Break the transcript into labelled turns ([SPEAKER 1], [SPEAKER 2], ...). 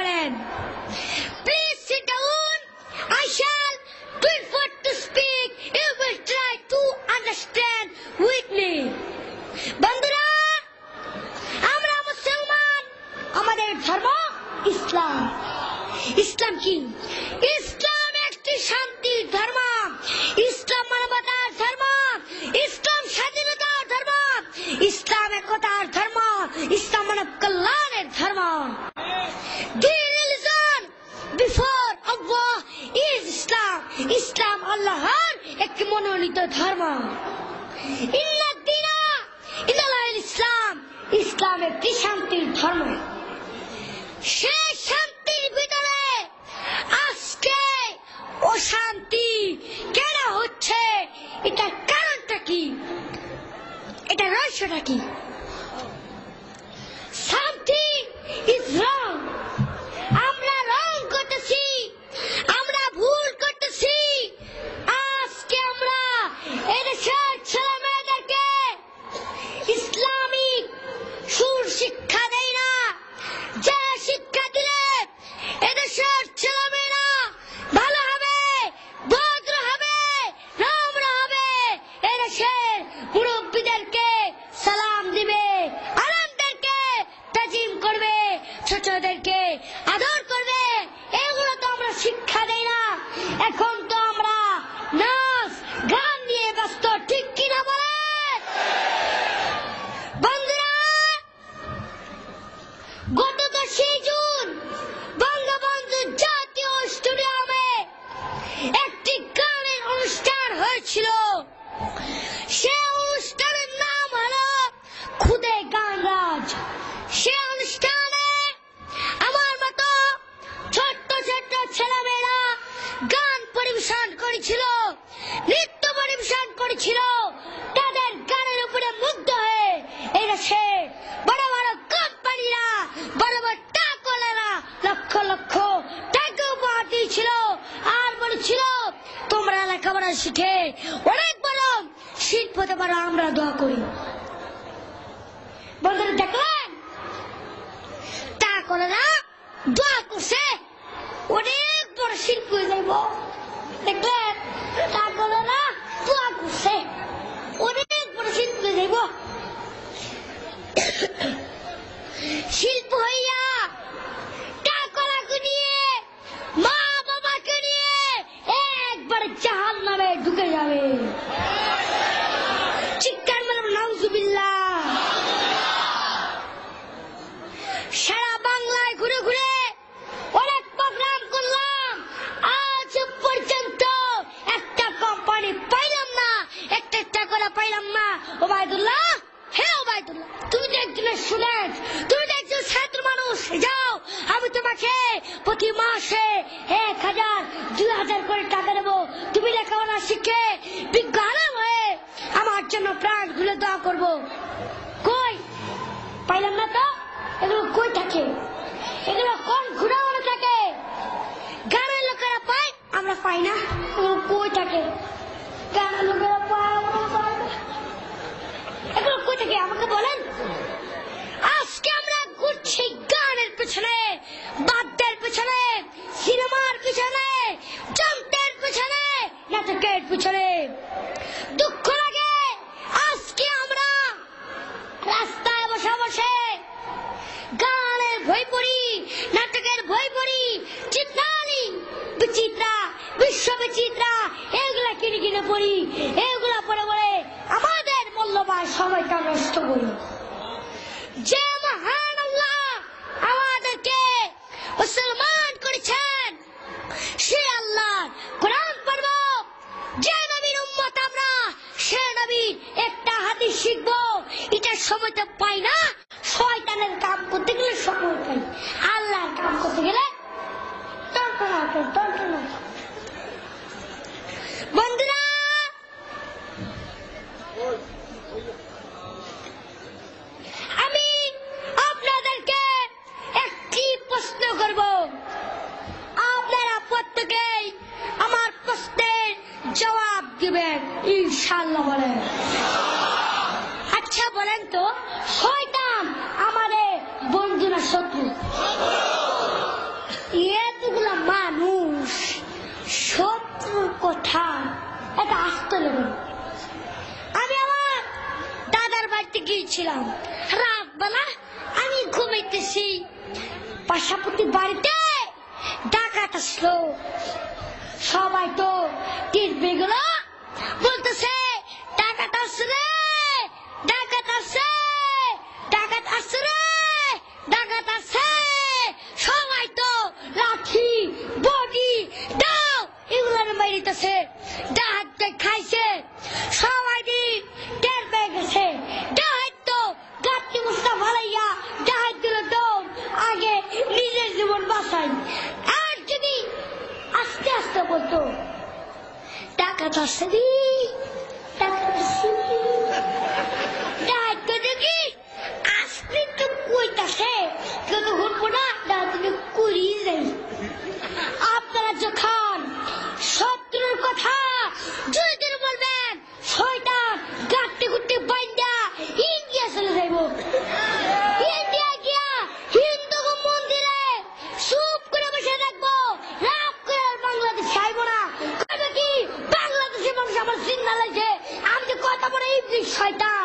[SPEAKER 1] করেন। Please sit down, I shall do it for to speak, you will try to understand with me. বন্ধুরা, আমরা মুসলমান, আমাদের ধর্ম ইসলাম। ইসলাম কি? ইসলাম একটি শান্তির ধর্ম, ইসলাম মানবতার ধর্ম, ইসলাম স্বাধীনতার ধর্ম, ইসলাম একতার ধর্ম, ইসলাম মানব কল্যাণের ধর্ম। The religion before Allah is Islam. ইসলাম আল্লাহর একটি মনোনীত ধর্ম। ইন্না দ্বীনা ইনদাল্লাহিল ইসলাম, ইসলাম একটি শান্তির ধর্ম। সেই শান্তির ভিতরে আজকে অশান্তি কেন হচ্ছে? এটার কারণটা কি? এটা রহস্যটা কি? Something is wrong. আমরা রং করতেছি, আমরা ভুল করতেছি। আজকে আমরা এদেশের ছেলে মেয়েদেরকে ইসলামিক সুশিক্ষা দেই না। যে শিক্ষা দিলে এদেশের ছেলে মেয়েরা ভালো হবে, ভদ্র হবে, নম্র হবে, এদেশের মুরব্বীদেরকে সালাম দিবে, আলেমদেরকে তাজিম করবে, ছোটদেরকে আদর করবে, এগুলো তো আমরা শিক্ষা দেই না। এখন তো আমরা নাচ গান নিয়ে ব্যস্ত, ঠিক কিনা বলেন? বন্ধুরা, গত 10 জুন বঙ্গবন্ধু জাতীয় স্টেডিয়ামে একটি গানের অনুষ্ঠান হয়েছিল। সে অনুষ্ঠানের নাম হলো খুদে গানরাজ। সে অনুষ্ঠানে আমার মতো ছোট্ট ছোট্ট ছেলেমেয়েরা গান পরিবেশন করেছিল, নৃত্য পরিবেশন করেছিল। তাদের গানের উপরে মুগ্ধ হয়ে এদেশে বড় বড় কোম্পানিরা, বড় বড় টাকাওয়ালারা লক্ষ লক্ষ টাকা উপহার দিয়েছিল আর বলেছিল, তোমরা লেখাপড়া শিখে অনেক বড় শিল্প হতে পারো, আমরা দোয়া করি। বন্ধুরা, দেখলেন টাকাওয়ালারা দোয়া করছে, অনেক বড় শিল্প হয়ে যাইব। দেখলেন টাকাওয়ালারা দোয়া করছে, অনেক বড় শিল্প হয়ে যাইব। শিল্প হইয়া টাকাওয়ালাকে নিয়ে, মা বাবাকে নিয়ে একবার জাহান্নামে ঢুকে যাবে। চিৎকার মারবেন নাউজুবিল্লাহ। সারা বাংলায় ঘুরে ঘুরে অনেক প্রোগ্রাম করলাম, আজ পর্যন্ত একটা কোম্পানি পাইলাম না, একটা টাকা পাইলাম না। ওবায়দুল্লাহ, হে ওবায়দুল্লাহ, তুমি তো একজন স্টুডেন্ট, তুমি তো একজন ছাত্র মানুষ, যাও আমি তোমাকে প্রতি মাসে 1000, 2000 করে টাকা দেবো। তুমি লেখাপড়া শিখে বিজ্ঞ আলেম হয়ে আমার জন্য প্রাণ খুলে দোয়া করবো। কই পাইলাম না তো। এগুলো কই থাকে? এগুলো কোন ঘুরানো থাকে? গানের লোকেরা পায়, আমরা পাই না। এগুলো কই থাকে? গানের লোকেরা পায়, আমরা পাই না। এগুলো কই থাকে আমাকে বলেন। আজকে আমরা ঘুরছি গানের পেছনে, বাদ্যের পেছনে, সিনেমার পেছনে, যন্ত্রের পেছনে, নাটকের পেছনে। দুঃখ লাগে আজকে আমরা রাস্তায় বসে বসে গানের বই পড়ি, নাটকের বই পড়ি, চিত্রালী বিচিত্রা, বিশ্ব বিচিত্রা, এগুলা কিনে কিনে পড়ি। এগুলা পড়ে পড়ে আমাদের মূল্যবান সময়টা নষ্ট করি। যে মহান আল্লাহ আমাদেরকে মুসলমান করেছেন, সে আল্লাহর কোরআন পড়ব, যে নবীর উম্মত আমরা, সে নবীর একটা হাদিস শিখবো। এটার সময় তো পাই না। শয়তানের কাম করতে গেলে সময় পাই, আল্লাহর কাম করতে গেলে বন্ধুরা, আমি আপনাদেরকে একটি প্রশ্ন করব, আপনারা প্রত্যেকেই আমার প্রশ্নের জবাব দিবেন ইনশাআল্লাহ। বলেন, আচ্ছা বলেন তো, শয়তান আমাদের বন্ধু না শত্রু? কোথায় এটা আসতে নেবেন। আমি আমার দাদার বাড়িতে গিয়েছিলাম রাত বেলা, আমি ঘুমাইতেছি, পাশাপাশি বাড়িতে ডাকাত আসলো। সবাই তো তীর বেগুলো বলতেছে ডাকাত আসছে রে, ডাকাত আসছে, ডাকাত আসছে রে, ডাকাত আসছে। সবাই তো লাঠি বডি দাও এগুলো মারিতেছে, ডাহাত খাইছে। সবাই দিন টের পেয়ে গেছে ডাহাত তো গাছটি মুস্তা ভালাইয়া ডাহাত দিল দৌড়, আগে নিজের জীবন বাঁচাই। আর যদি আস্তে আস্তে বলতো ডাকাত আসছে রে, ডাকাত আসছে, ডাহাত দেখি আসতে তো কইতাছে কিন্তু ঘুরবো না, ডাহাত কুড়িয়ে যাই। আপনারা যখন শত্রুর কথা জোরে বলবেন, শয়তান গাট্টি গুট্টি বাইন্দা ইন্ডিয়া চলে যাইব। ইন্ডিয়া গিয়া হিন্দু মন্দিরে চুপ করে বসে থাকবো, রাগ করে আর বাংলাদেশ চাইবো না। কবে কি বাংলাদেশের মানুষ আমার চিন্তা লাগছে আমি যে কথা বলে ইবলিশ শয়তান।